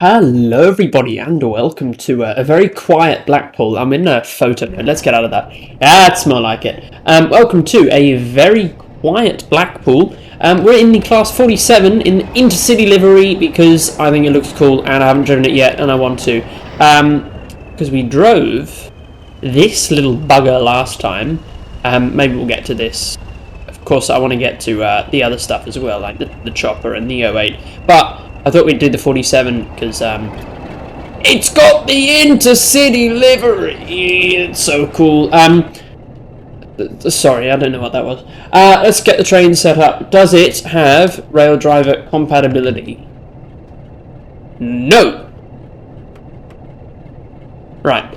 Hello everybody and welcome to a very quiet Blackpool. I'm in a photo mode, let's get out of that. That's more like it. Welcome to a very quiet Blackpool. We're in the class 47 in Intercity livery because I think it looks cool and I haven't driven it yet and I want to. Because we drove this little bugger last time. Maybe we'll get to this. Of course I want to get to the other stuff as well, like the chopper and the 08. But I thought we'd do the 47 because it's got the Intercity livery. It's so cool. Sorry, I don't know what that was. Let's get the train set up. Does it have rail driver compatibility? No. Right.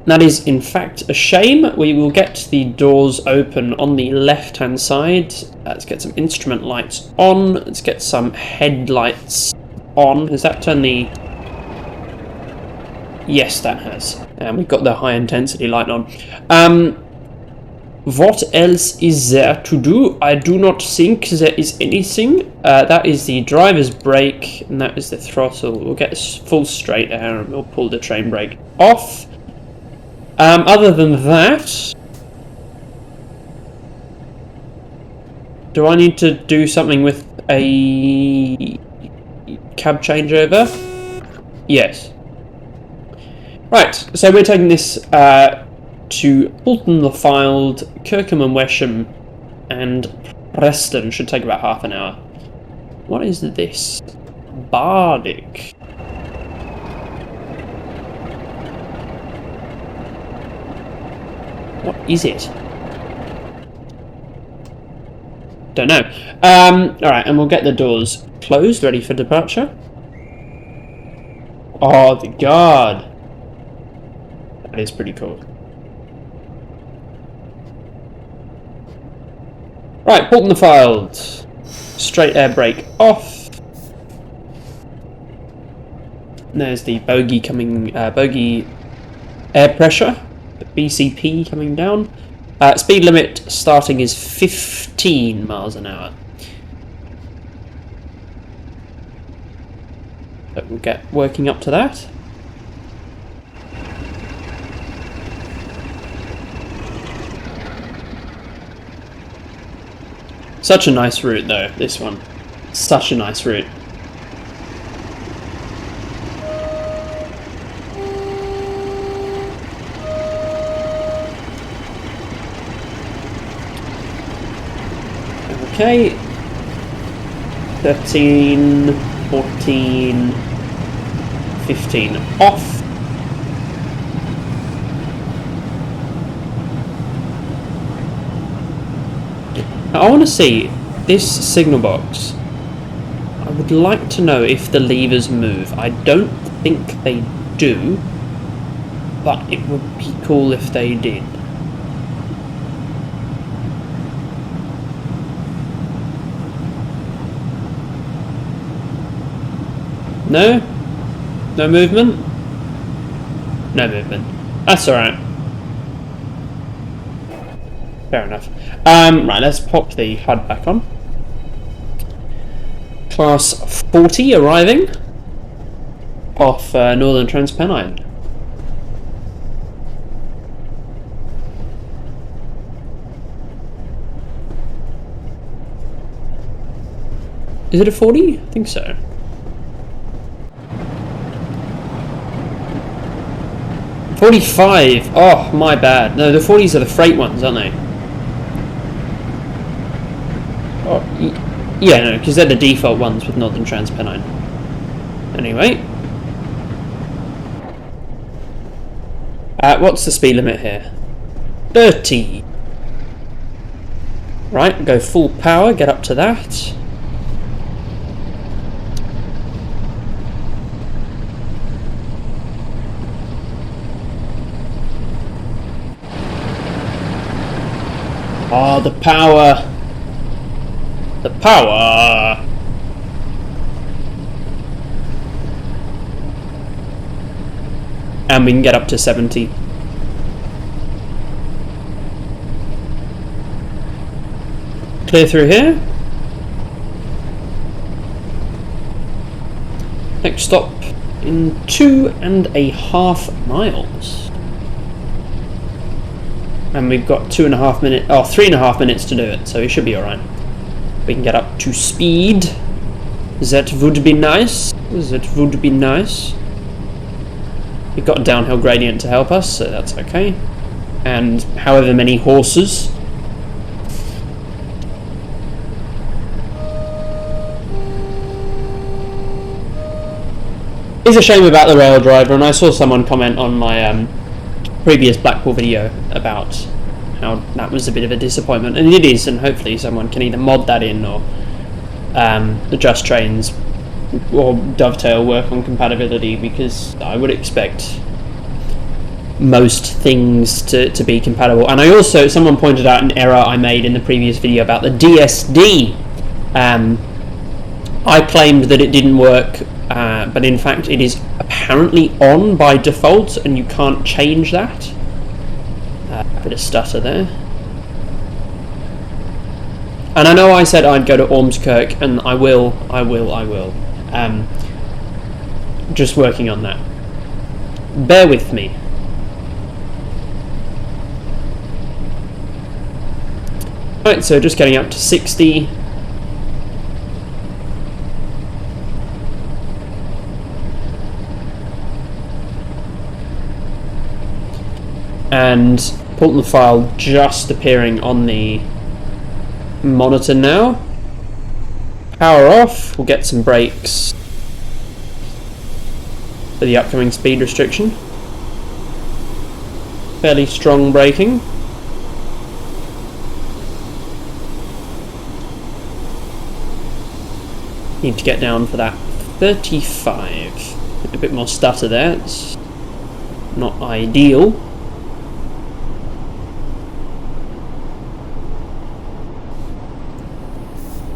That is in fact a shame. We will get the doors open on the left-hand side. Let's get some instrument lights on. Let's get some headlights on. Has that turned the... Yes, that has. And we've got the high-intensity light on. What else is there to do? I do not think there is anything. That is the driver's brake, and that is the throttle. We'll get full straight air, and we'll pull the train brake off. Other than that, do I need to do something with a cab changeover? Yes. Right, so we're taking this to Bolton-le-Fylde, Kirkham and Wesham, and Preston. Should take about half an hour. What is this? Bardic. What is it? Don't know. Alright, and we'll get the doors closed, ready for departure. Oh, the guard. That is pretty cool. Right, Bolton-le-Fylde. Straight air brake off. And there's the bogey coming, bogey air pressure. BCP coming down. Speed limit starting is 15 miles an hour. So we'll get working up to that. Such a nice route though, this one. Such a nice route. Okay, 13, 14, 15 off. Now I want to see this signal box. I would like to know if the levers move. I don't think they do, but it would be cool if they did. No? No movement? No movement. That's alright. Fair enough. Right, let's pop the HUD back on. Class 40 arriving off Northern Transpennine. Is it a 40? I think so. 45! Oh, my bad. No, the 40s are the freight ones, aren't they? Oh, yeah, no, because they're the default ones with Northern Transpennine. Anyway. What's the speed limit here? 30! Right, go full power, get up to that. Oh, the power! The power! And we can get up to 70. Clear through here. Next stop in 2.5 miles. And we've got 3.5 minutes to do it, so we should be alright. We can get up to speed. That would be nice. That would be nice. We've got a downhill gradient to help us, so that's okay. And however many horses. It's a shame about the rail driver, and I saw someone comment on my previous Blackpool video about how that was a bit of a disappointment, and it is, and hopefully someone can either mod that in or adjust trains or dovetail work on compatibility, because I would expect most things to be compatible. And I also, someone pointed out an error I made in the previous video about the DSD. I claimed that it didn't work, but in fact it is apparently on by default and you can't change that. A bit of stutter there. And I know I said I'd go to Ormskirk, and I will. Just working on that. Bear with me. Right, so just getting up to 60. And Portland file just appearing on the monitor now. Power off. We'll get some brakes for the upcoming speed restriction. Fairly strong braking. Need to get down for that 35. A bit more stutter there. It's not ideal.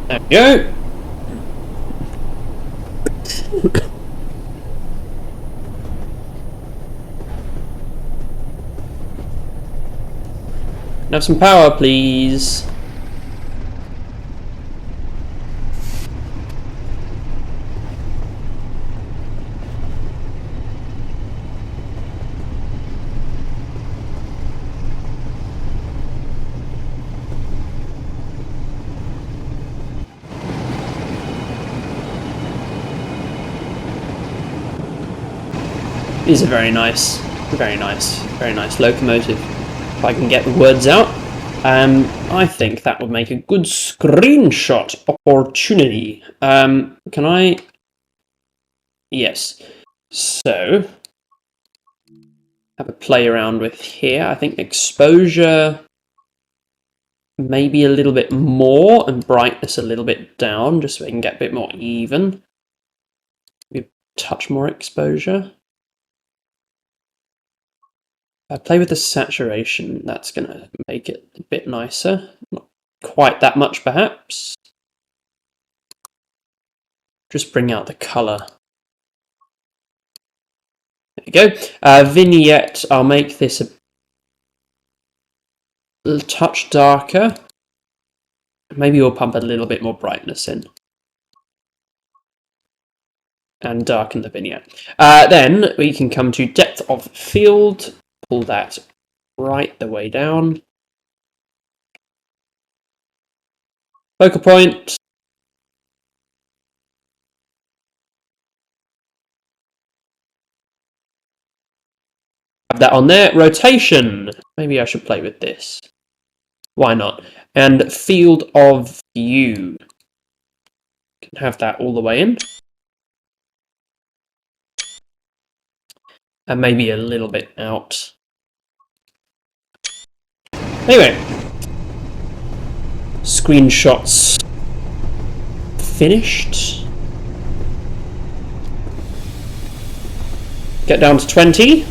There we go. Have some power, please. Is a very nice locomotive. If I can get the words out, I think that would make a good screenshot opportunity. Can I? Yes. So have a play around with here. I think exposure maybe a little bit more and brightness a little bit down, just so we can get a bit more even. Maybe a touch more exposure. I play with the saturation, that's going to make it a bit nicer. Not quite that much, perhaps. Just bring out the colour. There you go. Vignette, I'll make this a little touch darker. Maybe we'll pump a little bit more brightness in. And darken the vignette. Then we can come to depth of field. Pull that right the way down. Focal point. Have that on there. Rotation. Maybe I should play with this. Why not? And field of view. Can have that all the way in. And maybe a little bit out. Anyway, screenshots finished. Get down to 20.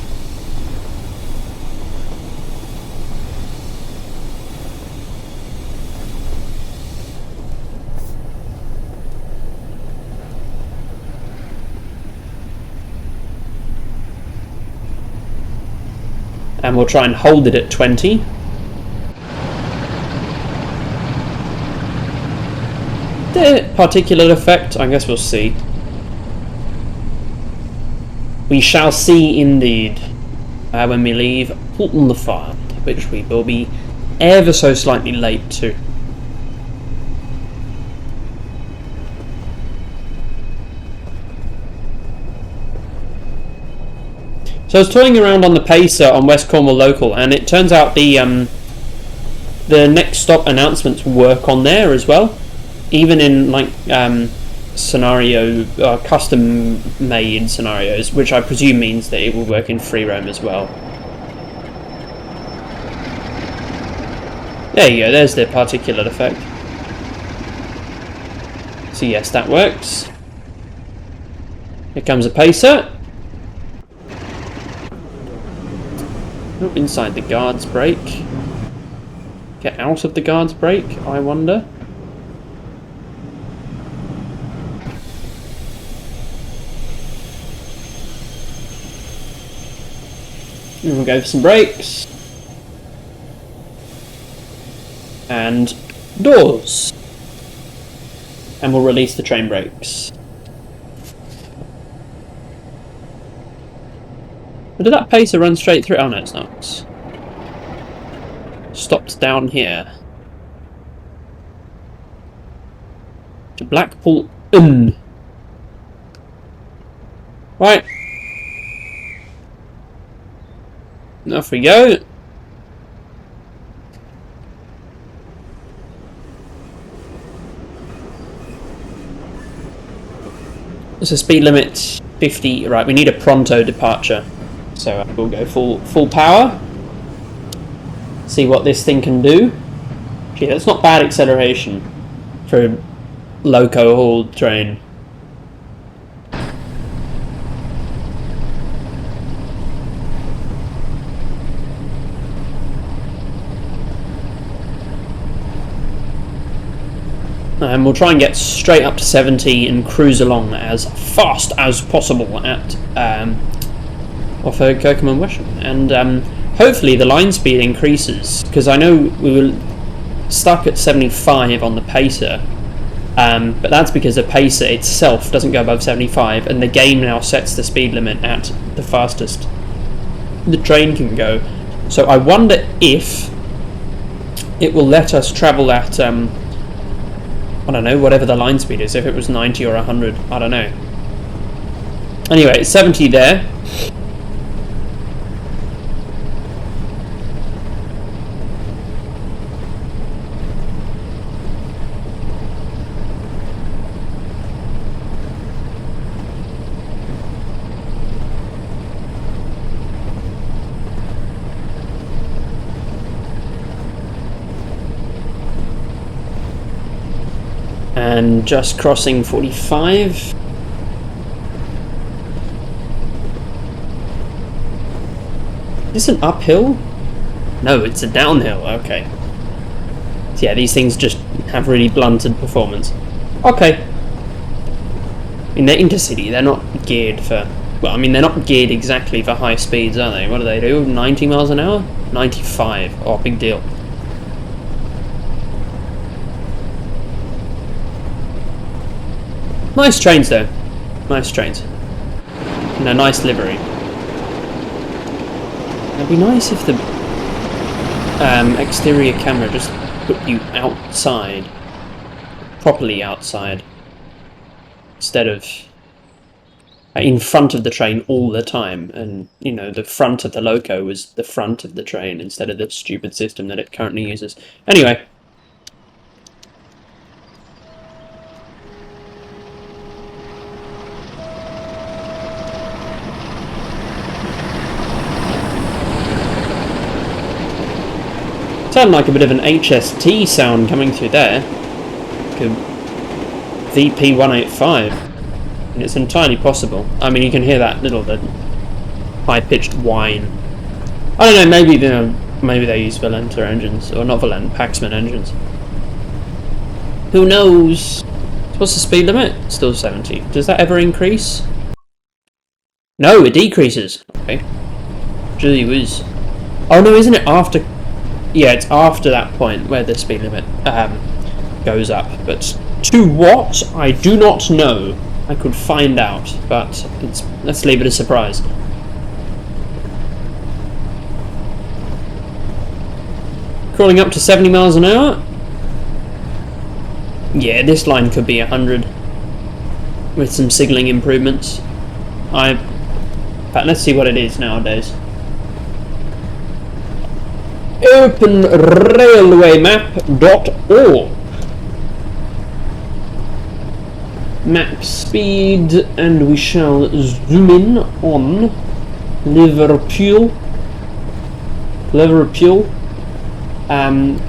And we'll try and hold it at 20. The particulate effect, I guess we'll see. We shall see indeed when we leave Fulton the Fire, which we will be ever so slightly late to. So I was toying around on the Pacer on West Cornwall Local, and it turns out the next stop announcements work on there as well, even in like scenario custom made scenarios, which I presume means that it will work in free roam as well. There you go, there's the particulate effect. So yes, that works. Here comes a Pacer. Oh, inside the guard's brake. Get out of the guard's brake, I wonder. And we'll go for some brakes. And doors. And we'll release the train brakes. But did that Pacer run straight through? Oh no, it's not. Stopped down here. To Blackpool. Right. Off we go. It's a speed limit 50. Right, we need a pronto departure. So we'll go full power. See what this thing can do. Gee, that's not bad acceleration for a loco hauled train. And we'll try and get straight up to 70 and cruise along as fast as possible at off of Kirkham and Wesham. And hopefully the line speed increases, because I know we were stuck at 75 on the Pacer, but that's because the Pacer itself doesn't go above 75, and the game now sets the speed limit at the fastest the train can go. So I wonder if it will let us travel at I don't know, whatever the line speed is, if it was 90 or 100, I don't know. Anyway, it's 70 there. And just crossing 45. Is this an uphill? No, it's a downhill, okay. So yeah, these things just have really blunted performance. Okay. I mean, they're Intercity, they're not geared for... Well, I mean, they're not geared exactly for high speeds, are they? What do they do? 90 miles an hour? 95. Oh, big deal. Nice trains though. Nice trains. And a nice livery. It'd be nice if the exterior camera just put you outside. Properly outside. Instead of in front of the train all the time. And, you know, the front of the loco was the front of the train instead of the stupid system that it currently uses. Anyway. Sound like a bit of an HST sound coming through there. Like a VP185. And it's entirely possible. I mean, you can hear that little high-pitched whine. I don't know, maybe they use Valenta engines, or not Valenta, Paxman engines. Who knows? What's the speed limit? Still 70. Does that ever increase? No, it decreases. Okay. Gee whiz. Oh no, isn't it after... Yeah, it's after that point where the speed limit goes up. But to what? I do not know. I could find out, but let's leave it a surprise. Crawling up to 70 miles an hour. Yeah, this line could be 100 with some signalling improvements. In fact, let's see what it is nowadays. OpenRailwayMap.org. Map speed, and we shall zoom in on Liverpool. And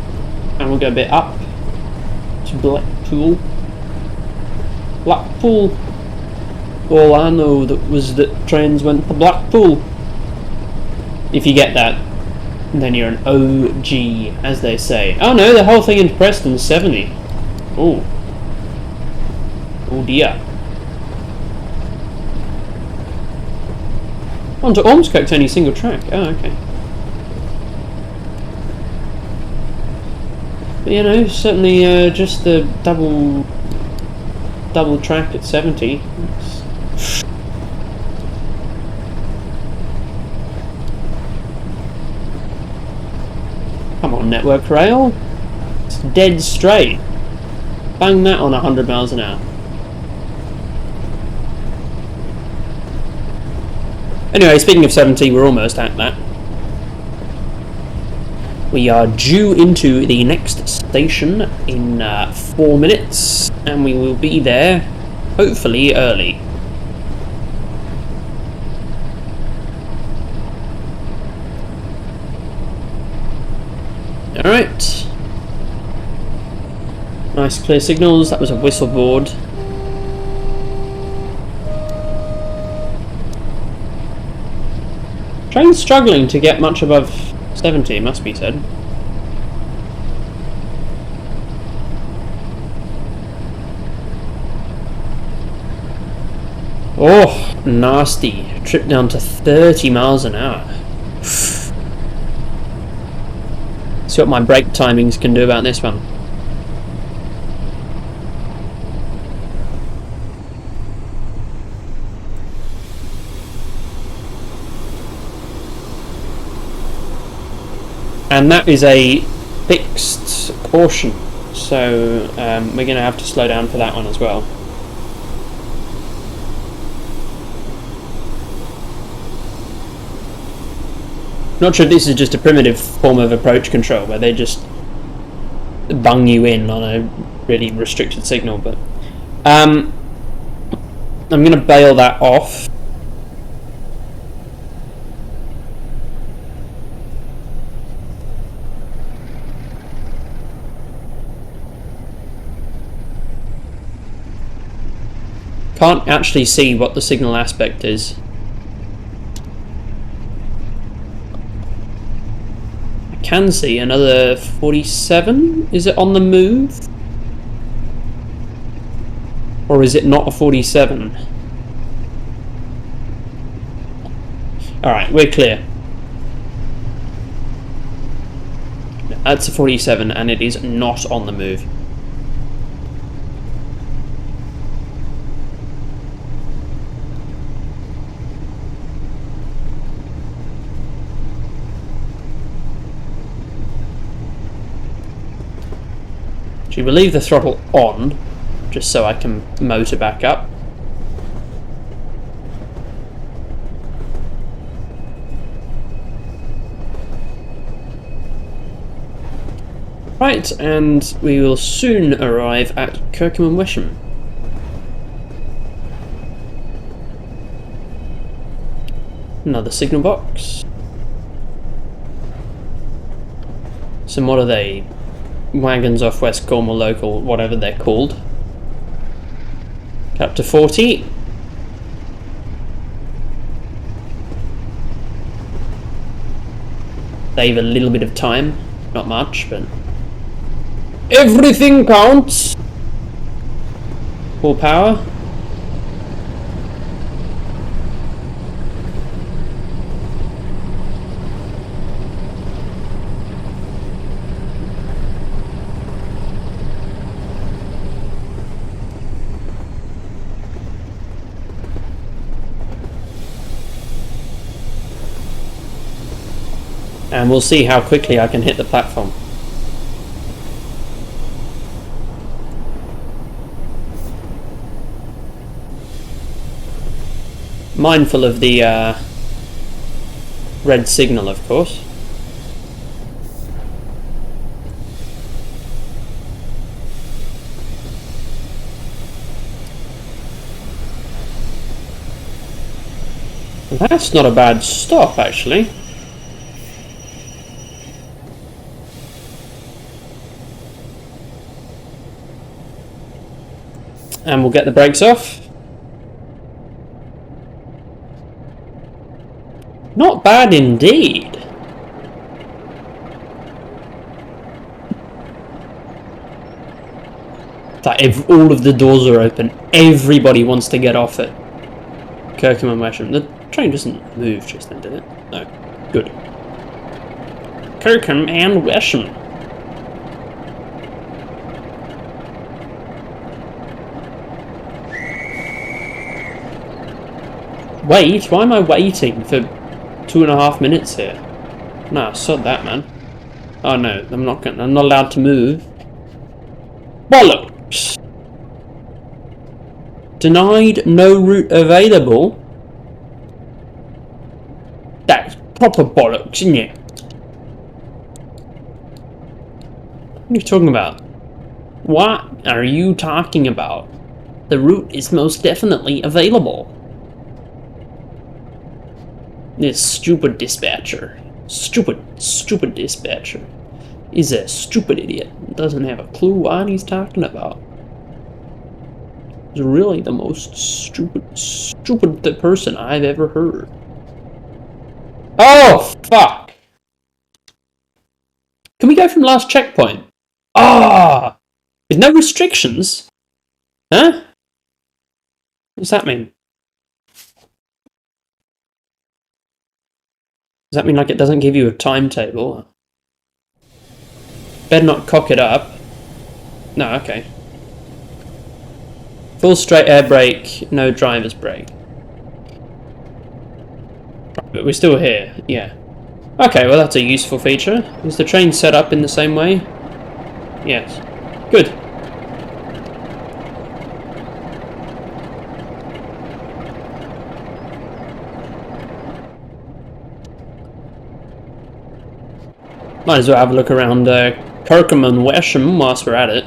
we'll go a bit up to Blackpool. All I know was that trains went to Blackpool. If you get that, then you're an OG, as they say. Oh no, the whole thing in Preston's 70. Oh. Oh dear. On to Ormskirk's only single track. Oh, okay. But, you know, certainly just the double track at 70. Come on, Network Rail. It's dead straight. Bang that on 100 miles an hour. Anyway, speaking of 70, we're almost at that. We are due into the next station in 4 minutes, and we will be there, hopefully, early. Alright. Nice clear signals. That was a whistle board. Train's struggling to get much above 70, it must be said. Oh, nasty. Trip down to 30 miles an hour. See what my brake timings can do about this one. And that is a fixed caution, so we're going to have to slow down for that one as well. Not sure if this is just a primitive form of approach control where they just bung you in on a really restricted signal, but I'm going to bail that off. Can't actually see what the signal aspect is. I can see another 47. Is it on the move? Or is it not a 47? Alright, we're clear. That's a 47 and it is not on the move. We will leave the throttle on, just so I can motor back up. Right, and we will soon arrive at Kirkham and Wesham. Another signal box. So what are they? Wagons off West Cornwall Local, whatever they're called. Up to 40. Save a little bit of time, not much, but everything counts. Full power. And we'll see how quickly I can hit the platform. Mindful of the red signal, of course. That's not a bad stop, actually. And we'll get the brakes off. Not bad indeed. Like if all of the doors are open, everybody wants to get off it. Kirkham and Wesham. The train doesn't move just then, did it? No. Good. Kirkham and Wesham. Wait, why am I waiting for 2.5 minutes here? Nah, sod that, man. Oh no, I'm not allowed to move. Bollocks! Denied, no route available. That's proper bollocks, isn't it? What are you talking about? What are you talking about? The route is most definitely available. This stupid dispatcher. Stupid dispatcher. Is a stupid idiot. Doesn't have a clue what he's talking about. He's really the most stupid person I've ever heard. Oh, fuck! Can we go from last checkpoint? Ah! With no restrictions? Huh? What does that mean? Does that mean like it doesn't give you a timetable? Better not cock it up. No, okay. Full straight air brake, no driver's brake. But we're still here, yeah. Okay, well that's a useful feature. Is the train set up in the same way? Yes. Good. Might as well have a look around Kirkham and Wesham whilst we're at it.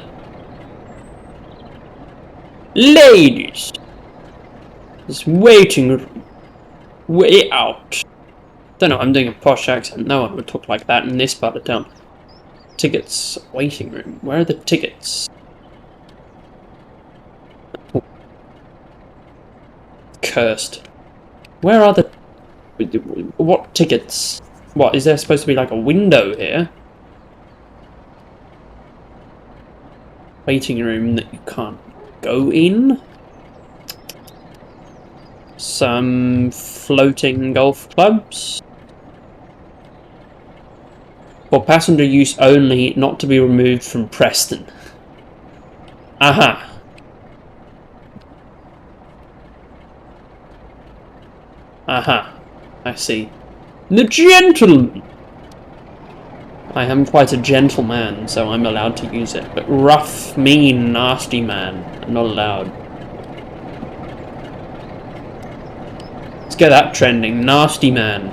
Ladies! This waiting way out. Don't know, I'm doing a posh accent. No one would talk like that in this part of town. Tickets, waiting room. Where are the tickets? Oh. Cursed. Where are the... What tickets? What, is there supposed to be like a window here? Waiting room that you can't go in? Some floating golf clubs? For passenger use only, not to be removed from Preston. Aha. Aha. I see. The gentleman! I am quite a gentleman, so I'm allowed to use it. But rough, mean, nasty man, I'm not allowed. Let's get that trending. Nasty man.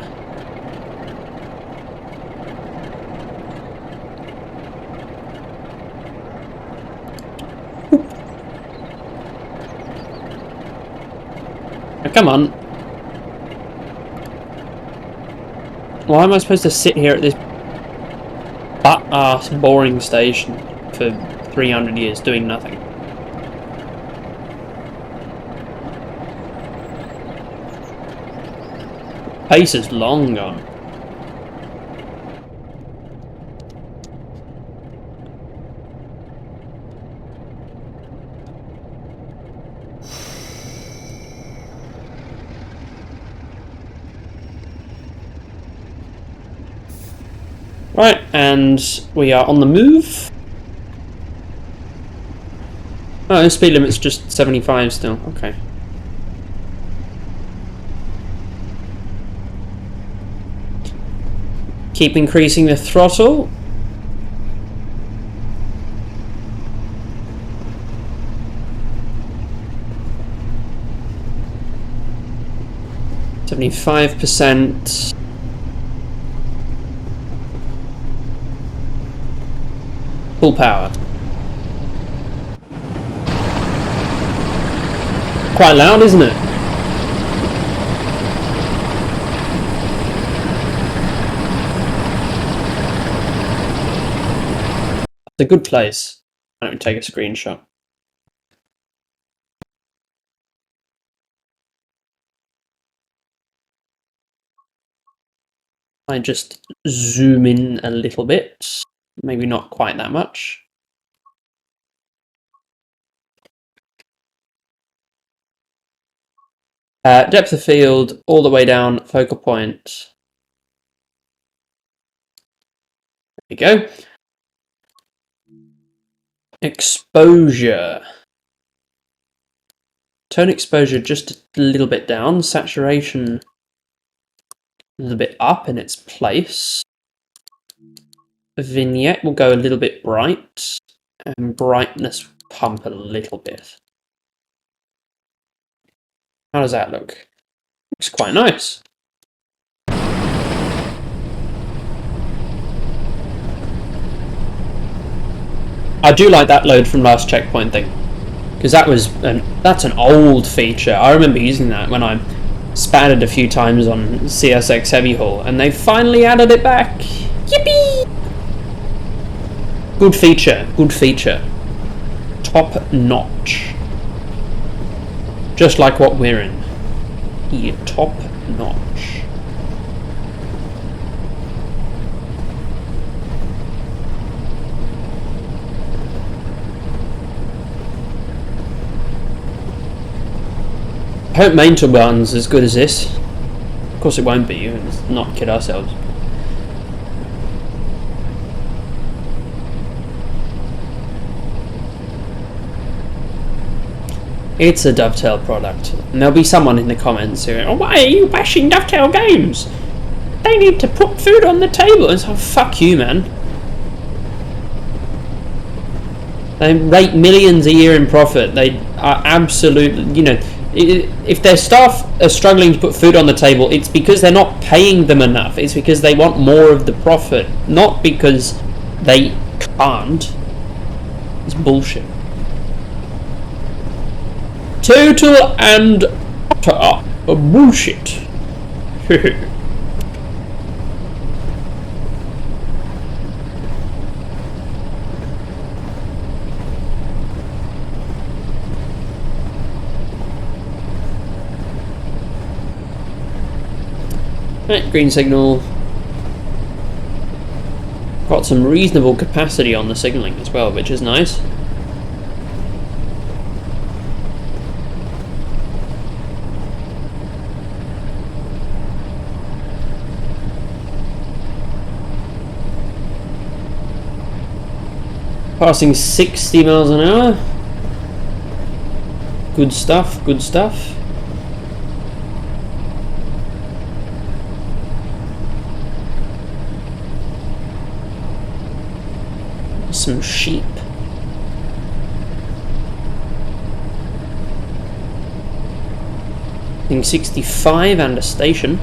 Oh, come on. Why am I supposed to sit here at this butt-ass boring station for 300 years doing nothing? Pace is long gone. Right, and we are on the move. Oh, the speed limit's just 75 still. Okay. Keep increasing the throttle. %75%. Full power. Quite loud, isn't it? It's a good place. I don't take a screenshot. I just zoom in a little bit. Maybe not quite that much. Depth of field all the way down, focal point. There we go. Exposure. Turn exposure just a little bit down. Saturation a little bit up in its place. Vignette will go a little bit bright. And brightness pump a little bit. How does that look? Looks quite nice. I do like that load from last checkpoint thing, because that's an old feature. I remember using that when I spattered a few times on CSX Heavy Haul, and they finally added it back. Yippee! Good feature, good feature. Top notch. Just like what we're in. Here, top notch. I hope main turbine's as good as this. Of course it won't be, let's not kid ourselves. It's a Dovetail product. And there'll be someone in the comments who, oh, why are you bashing Dovetail games? They need to put food on the table. It's like, fuck you, man. They rake millions a year in profit. They are absolutely, you know, if their staff are struggling to put food on the table, it's because they're not paying them enough. It's because they want more of the profit, not because they can't. It's bullshit. Total and utter bullshit. Right, green signal. Got some reasonable capacity on the signalling as well, which is nice. Passing 60 miles an hour. Good stuff, good stuff. Some sheep. I think 65 and a station.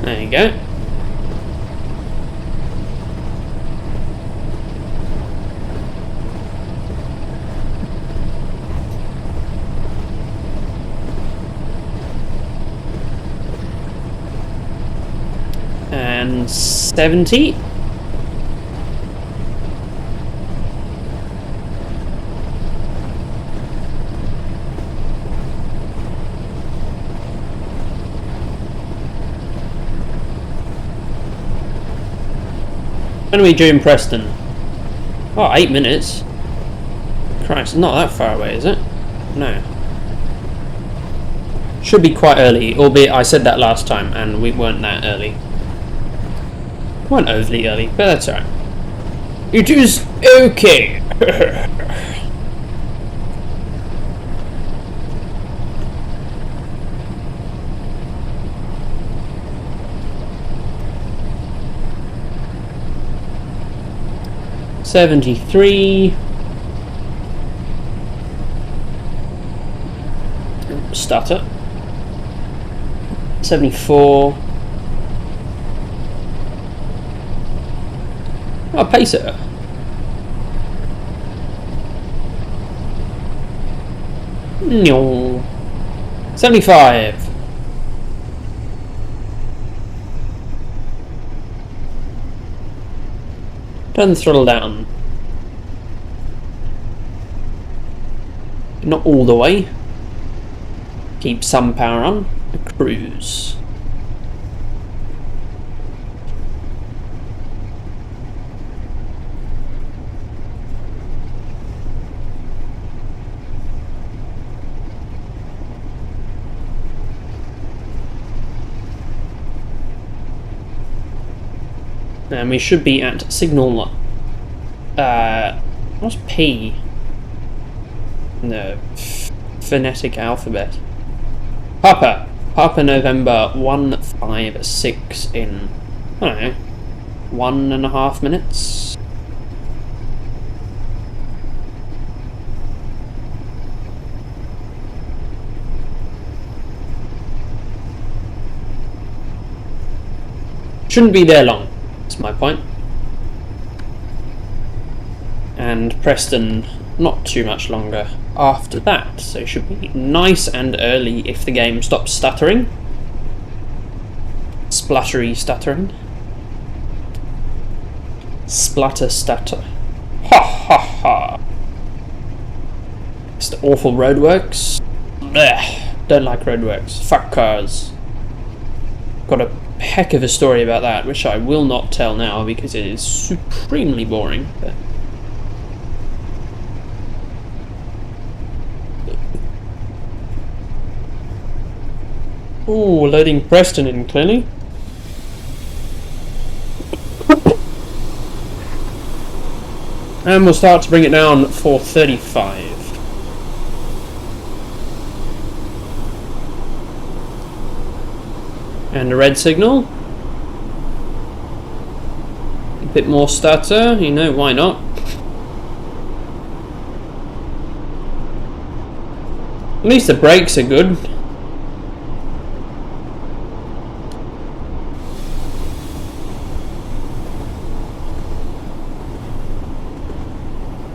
There you go. And 70. When are we due in Preston? Oh, 8 minutes. Christ, not that far away, is it? No. Should be quite early, albeit I said that last time and we weren't that early. We weren't overly early, but that's alright. It is okay. $73. Stutter. 74. Oh, pacer. No. 75. Turn the throttle down. Not all the way. Keep some power on. Cruise. And we should be at signal. What's P? No, phonetic alphabet. Papa November 156 in, I don't know, 1.5 minutes. Shouldn't be there long, that's my point. And Preston, not too much longer after that, so it should be nice and early if the game stops stuttering. Spluttery stuttering. Splutter stutter. Ha ha ha. It's the awful roadworks. Blech. Don't like roadworks. Fuck cars. Got a heck of a story about that, which I will not tell now because it is supremely boring. But ooh, loading Preston in, clearly. And we'll start to bring it down for 35. And a red signal. A bit more stutter, you know, why not? At least the brakes are good.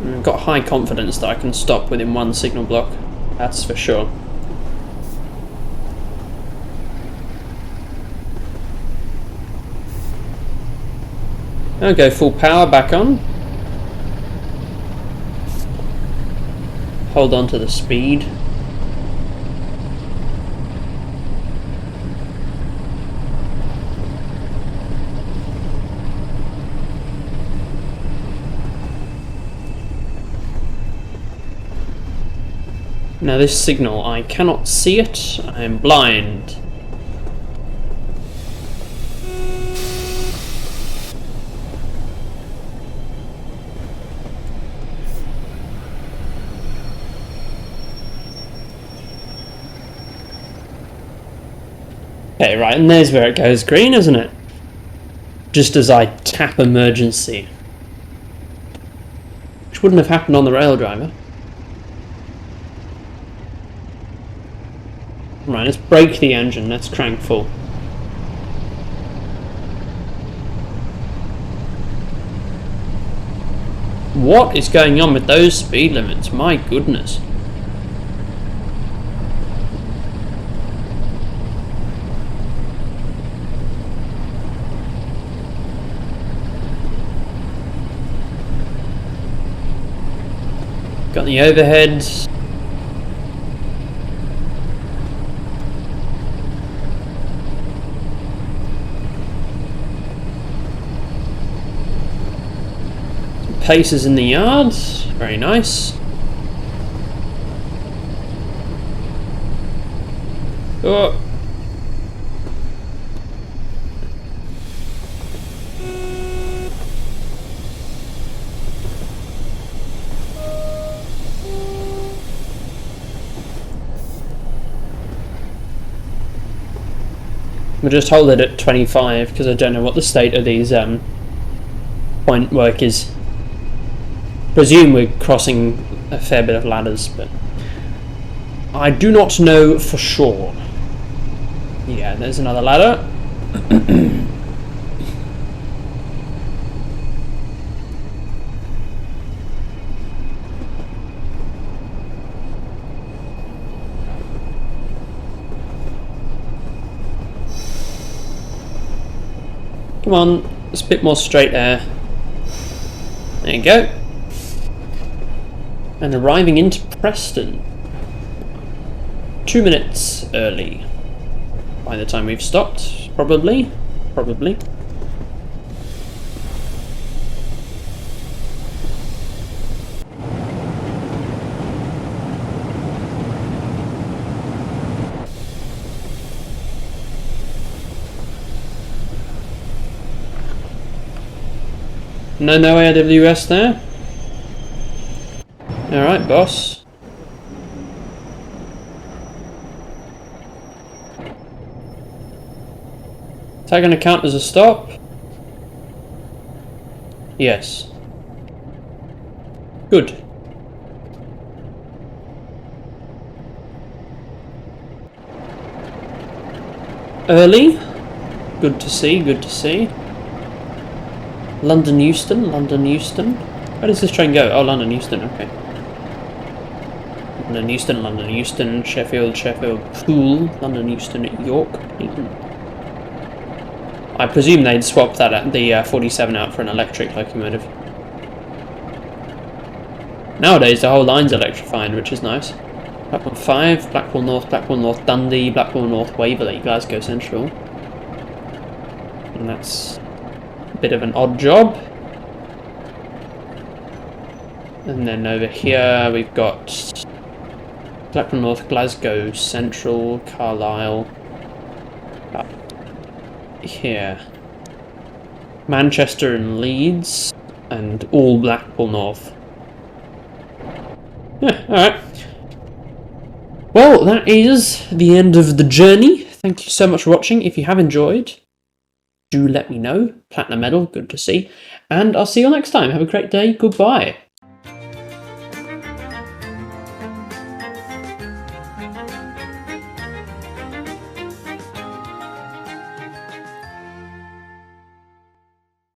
I've got high confidence that I can stop within one signal block, that's for sure. I'll go full power back on. Hold on to the speed. Now this signal, I cannot see it, I am blind. Okay, right, and there's where it goes green, isn't it? Just as I tap emergency. Which wouldn't have happened on the rail driver. Right, let's brake the engine, let's crank full. What is going on with those speed limits? My goodness. Got the overheads. Paces in the yard, very nice. Oh. We'll just hold it at 25 because I don't know what the state of these point work is. Presume we're crossing a fair bit of ladders, but I do not know for sure. Yeah, there's another ladder. Come on, it's a bit more straight there. There you go. And arriving into Preston. 2 minutes early. By the time we've stopped, probably. Probably. No AWS there. Alright, boss. Is that going to count as a stop? Yes. Good. Early. Good to see, good to see. London Euston, London Euston. Where does this train go? Oh, London Euston, okay. London Euston, London Euston, Sheffield, Sheffield, Poole, London Euston, York, Peyton. I presume they'd swap that the 47 out for an electric locomotive. Nowadays the whole line's electrified, which is nice. Blackpool 5, Blackpool North Dundee, Blackpool North Waverley, Glasgow Central. And that's a bit of an odd job. And then over here we've got Blackpool North, Glasgow Central, Carlisle. Up here. Manchester and Leeds, and all Blackpool North. Yeah, alright. Well, that is the end of the journey. Thank you so much for watching. If you have enjoyed, do let me know. Platinum medal, good to see. And I'll see you all next time. Have a great day. Goodbye.